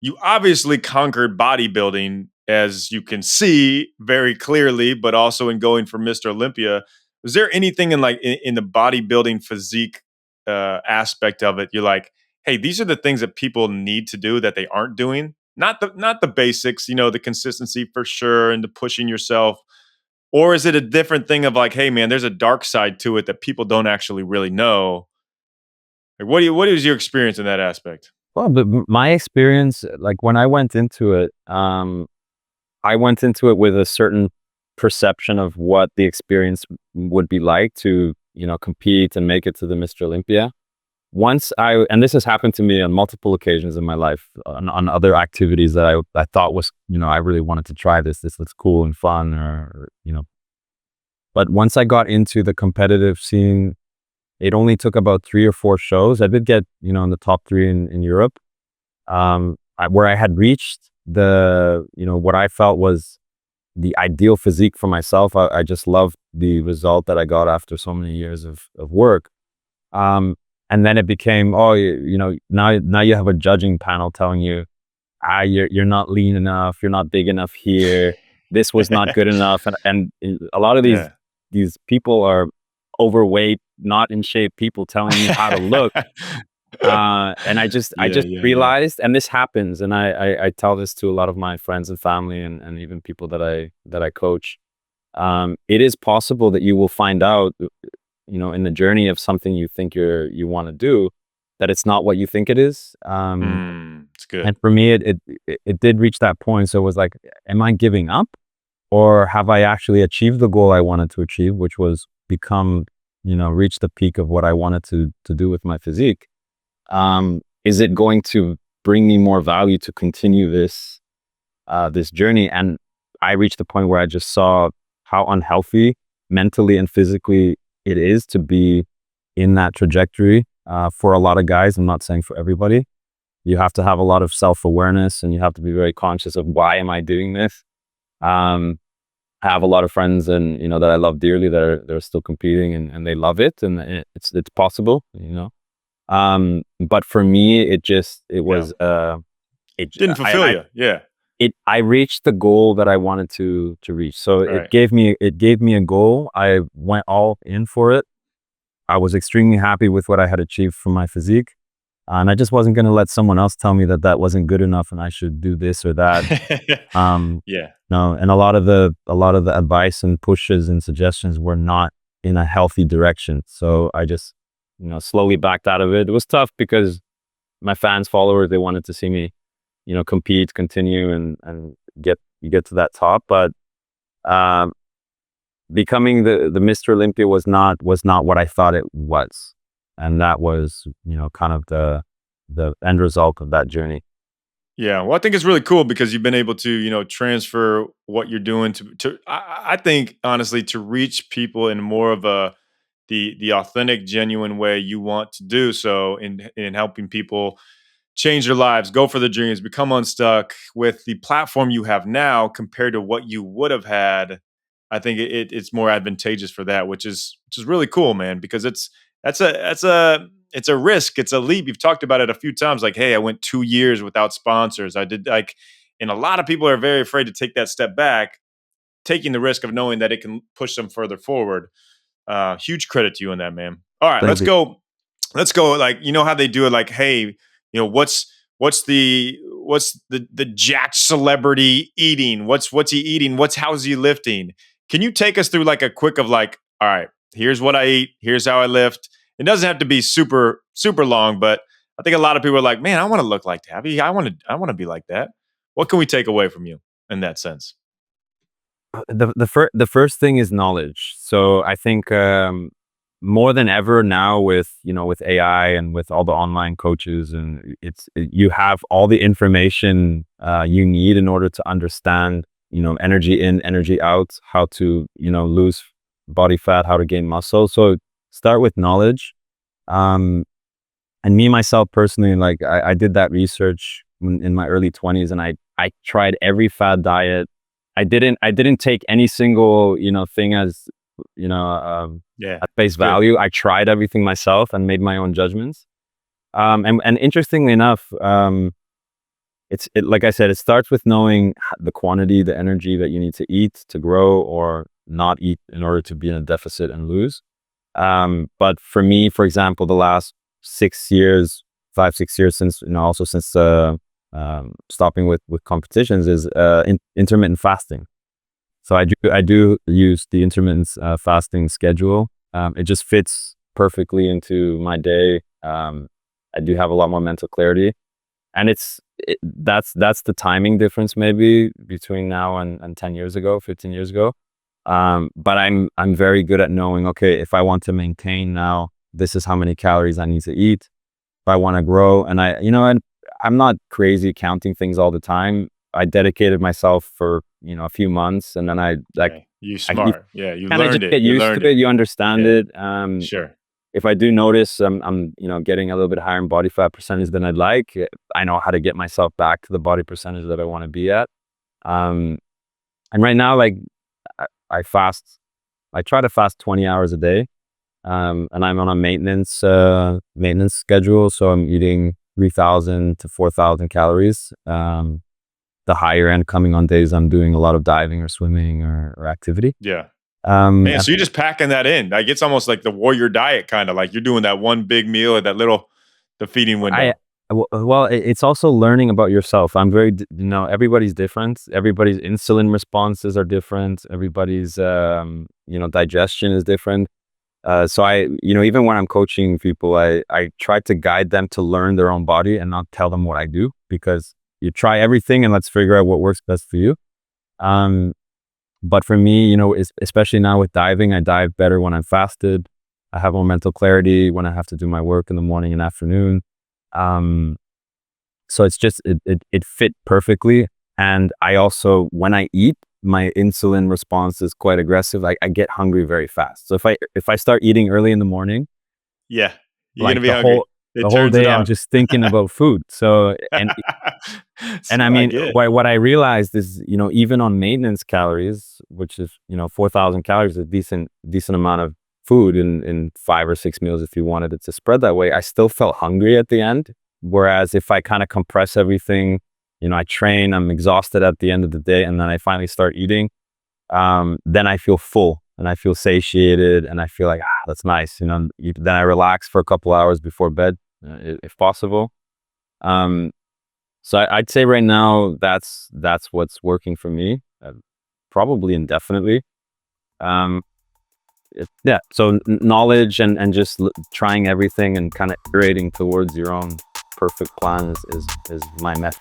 you obviously conquered bodybuilding, as you can see very clearly, but also in going for Mr. Olympia. Was there anything in like in the bodybuilding physique aspect of it? You're like, hey, these are the things that people need to do that they aren't doing. Not the basics, the consistency for sure, and the pushing yourself. Or is it a different thing of like, hey man, there's a dark side to it that people don't actually really know? Like, what is your experience in that aspect? Well, but my experience, like when I went into it with a certain perception of what the experience would be like to, compete and make it to the Mr. Olympia. And this has happened to me on multiple occasions in my life, on other activities that I thought was, I really wanted to try this. This looks cool and fun, but once I got into the competitive scene, it only took about 3 or 4 shows. I did get, in the top three in Europe, where I had reached what I felt was the ideal physique for myself. I just loved the result that I got after so many years of work. And then it became, now you have a judging panel telling you, you're not lean enough, you're not big enough here, this was not good enough. And a lot of Yeah. these people are overweight, not in shape people telling you how to look. And I Yeah, just yeah, yeah. realized, and this happens, and I tell this to a lot of my friends and family, and even people that I coach. It is possible that you will find out, in the journey of something you think you want to do, that it's not what you think it is. It's good. And for me, it did reach that point. So it was like, am I giving up, or have I actually achieved the goal I wanted to achieve, which was reach the peak of what I wanted to do with my physique? Is it going to bring me more value to continue this journey? And I reached the point where I just saw how unhealthy mentally and physically it is to be in that trajectory. For a lot of guys, I'm not saying for everybody, you have to have a lot of self-awareness, and you have to be very conscious of, why am I doing this? I have a lot of friends, and that I love dearly, that are still competing, and they love it, and it's possible. But for me, it Yeah. was, Didn't fulfill you. Yeah. I reached the goal that I wanted to reach. So Right. it gave me a goal. I went all in for it. I was extremely happy with what I had achieved for my physique. And I just wasn't going to let someone else tell me that that wasn't good enough and I should do this or that. Um, Yeah. no, and a lot of the advice and pushes and suggestions were not in a healthy direction. So I just, slowly backed out of it. It was tough because my fans, followers, they wanted to see me, compete, continue, and get to that top. But um, becoming the Mr. Olympia was not what I thought it was, and that was, kind of the end result of that journey. Yeah, well, I think it's really cool because you've been able to, transfer what you're doing to. I think honestly, to reach people in more of the authentic, genuine way you want to do so, in helping people change their lives, go for their dreams, become unstuck with the platform you have now compared to what you would have had. I think it's more advantageous for that, which is really cool, man. Because it's a risk, it's a leap. You've talked about it a few times, like, hey, I went 2 years without sponsors. I did like, and a lot of people are very afraid to take that step back, taking the risk of knowing that it can push them further forward. Huge credit to you on that, man. All right, Thank let's you. go. Let's go. Like, how they do it. Like, hey, what's the jacked celebrity eating? What's he eating? How's he lifting? Can you take us through like a quick of like, all right, here's what I eat, here's how I lift. It doesn't have to be super super long, but I think a lot of people are like, man, I want to look like Tavi. I want to be like that. What can we take away from you in that sense? The first thing is knowledge. So I think, more than ever now, with AI and with all the online coaches, and you have all the information you need in order to understand, energy in, energy out, how to, lose body fat, how to gain muscle. So start with knowledge. Um, and me myself personally, like I did that research in my early 20s, and I tried every fad diet. I didn't take any single, thing as, Yeah, at face it's good. value. I tried everything myself and made my own judgments. And interestingly enough, like I said, it starts with knowing the quantity, the energy that you need to eat to grow or not eat in order to be in a deficit and lose. But for me, for example, the last 6 years, 5, 6 years since, also since stopping with competitions is intermittent fasting. So I do use the intermittent fasting schedule. It just fits perfectly into my day. I do have a lot more mental clarity, and that's the timing difference maybe between now and 10 years ago, 15 years ago. But I'm very good at knowing, okay, if I want to maintain now, this is how many calories I need to eat. If I want to grow, and and I'm not crazy counting things all the time. I dedicated myself for, a few months, and then Okay. You you smart. Yeah, you kind of just learned it. get You used to learned it. it. You understand Yeah, it. sure. If I do notice I'm getting a little bit higher in body fat percentage than I'd like, I know how to get myself back to the body percentage that I want to be at. Um, and right now, like I fast, I try to fast 20 hours a day. And I'm on a maintenance schedule, so I'm eating 3,000 to 4,000 calories. The higher end coming on days I'm doing a lot of diving or swimming or activity. Yeah. Man, And so you're just packing that in. Like it's almost like the warrior diet, kind of like you're doing that one big meal at that little the feeding I window. well, it's also learning about yourself. I'm very, everybody's different. Everybody's insulin responses are different. Everybody's, digestion is different. So even when I'm coaching people, I try to guide them to learn their own body and not tell them what I do, because you try everything and let's figure out what works best for you. Um, but for me, especially now with diving, I dive better when I'm fasted. I have more mental clarity when I have to do my work in the morning and afternoon. Um, so it's just, it fit perfectly. And I also, when I eat, my insulin response is quite aggressive. I get hungry very fast. So if I start eating early in the morning, Yeah. You're gonna like be hungry. the It whole turns it day I'm on. just thinking about food. So, and I I mean, get it. what I realized is, even on maintenance calories, which is, 4,000 calories, a decent amount of food in 5 or 6 meals, if you wanted it to spread that way, I still felt hungry at the end. Whereas if I kind of compress everything, I train, I'm exhausted at the end of the day, and then I finally start eating, then I feel full and I feel satiated and I feel like, that's nice. Then I relax for a couple hours before bed, if possible. Um, so I'd say right now that's what's working for me, probably indefinitely. Um, yeah. So knowledge and just trying everything and kind of iterating towards your own perfect plan is my method.